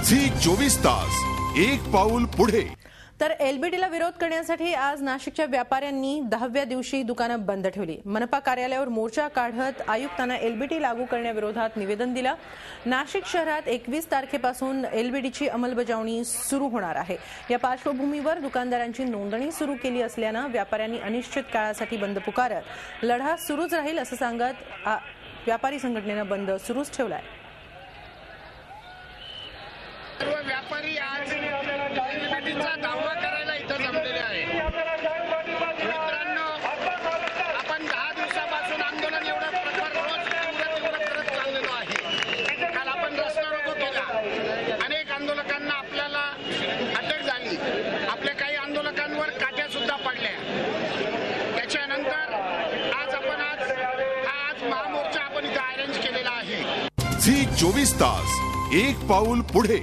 Zee 24 तास एक पाऊल पुढे। तर एलबीटीला विरोध करण्यासाठी आज नाशिकच्या व्यापाऱ्यांनी 10व्या दिवशी दुकानं बंद ठेवली। मनपा कार्यालयावर मोर्चा काढत आयुक्तांना एलबीटी लागू करण्याविरोधात निवेदन दिलं। नाशिक शहरात 21 तारखेपासून एलबीटीची अंमलबजावणी सुरू होणार आहे। या पार्श्वभूमीवर दुकानदारांची नोंदणी सुरू केली असल्याने व्यापाऱ्यांनी अनिश्चित काळासाठी बंद पुकारत लढा सुरूच राहील असं सांगत व्यापारी संघटनेनं बंद सुरूच ठेवलाय। व्यापारी आज एलबीटीचा दावा करायला इथं जमलेले आहे। मित्रांनो, आपण 10 दिवसापासून आंदोलन एवढा प्रकार रोज तीव्र करत चाललेलो आहे। काल आपण रस्ता रोको केला, अनेक आंदोलकांना आपल्याला अटक झाली, आपल्या काही आंदोलकांवर काट्या सुद्धा पडल्या। त्याच्यानंतर आज महामोर्चा आपण इथं अरेंज केलेला आहे। झी 24 तास एक पाऊल पुढे।